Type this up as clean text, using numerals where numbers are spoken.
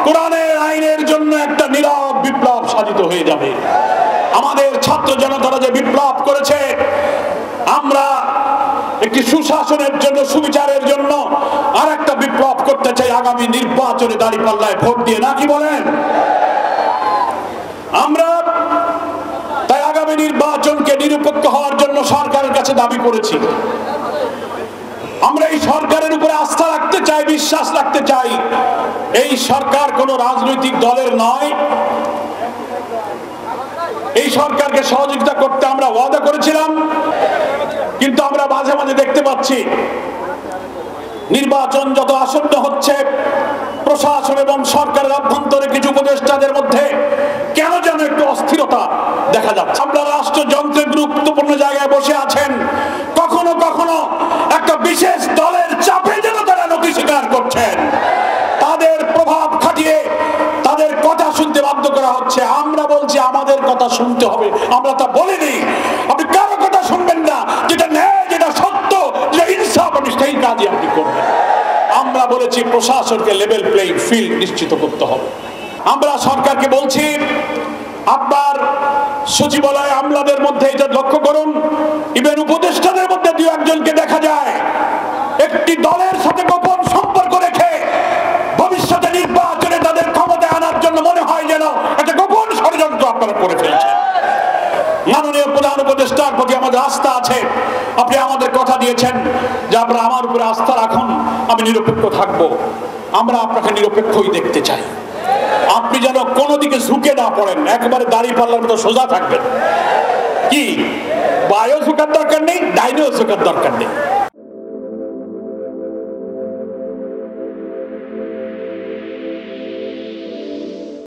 কোরআনের আইনের জন্য একটা নীরব বিপ্লব সাধিত হয়ে যাবে। আমাদের ছাত্র জনতারা যে বিপ্লব করেছে, আমরা একটি সুশাসনের জন্য, সুবিচারের জন্য আর একটা বিপ্লব করতে চাই আগামী নির্বাচনে দাঁড়িপাল্লায় ভোট দিয়ে, নাকি বলেন? আমরা তাই আগামী নির্বাচনকে নিরপেক্ষ হওয়ার জন্য সরকারের কাছে দাবি করেছি। আমরা এই সরকারের উপরে আস্থা রাখতে চাই, বিশ্বাস রাখতে চাই। এই সরকার কোনো রাজনৈতিক দলের নয়। এই সরকারকে সহযোগিতা করতে আমরা ওয়াদা করেছিলাম, কিন্তু আমরা মাঝে মাঝে দেখতে পাচ্ছি নির্বাচন যত আসন্ন হচ্ছে, প্রশাসন এবং সরকারের অভ্যন্তরে কিছু উপদেষ্টাদের মধ্যে কেন যেন একটু অস্থিরতা দেখা যাচ্ছে। আমরা রাষ্ট্রযন্ত্রের গুরুত্বপূর্ণ জায়গায় বসে আছেন, কখনো কখনো একটা বিশেষ দলের চাপে যেন তারা নতি স্বীকার করছেন, তাদের প্রভাব খাটিয়ে তাদের কথা শুনতে বাধ্য করা হচ্ছে। আমরা বলছি আমাদের কথা শুনতে হবে, আমরা তা বলিনি। আপনি কারো কথা শুনবেন না, যেটা ন্যায়, যেটা সত্য, যেটা ইনসাফ, আপনি সেই কাজই আপনি করবেন। আমরা বলেছি প্রশাসনকে লেভেল প্লেইং ফিল্ড নিশ্চিত করতে হবে। আমরা সরকারকে বলছি আপনার সচিবালয় আমলাদের মধ্যে এটা লক্ষ্য করুন, ইভেন উপদেষ্টাদের মধ্যে দু একজনকে দেখা যায় একটি দলের সাথে গোপন সম্পর্ক রেখে ভবিষ্যতে নির্বাচনে তাদের ক্ষমতায় আনার জন্য মনে হয় যেন একটা গোপন ষড়যন্ত্র আপনারা করে ফেলছেন। মাননীয় প্রধান উপদেষ্টার প্রতি আমাদের আস্থা আছে। আপনি আমাদের কথা দিয়েছেন যে আপনারা আমার উপরে আস্থা রাখুন, আমি নিরপেক্ষ থাকবো। আমরা আপনাকে নিরপেক্ষই দেখতে চাই। আপনি যেন কোনো দিকে ঝুঁকে না পড়েন, একবারে দাঁড়িপাল্লার মতো সোজা থাকবেন। কি বায়ো ঝুঁকার দরকার নেই, ডাইনেও ঝুঁকার দরকার নেই।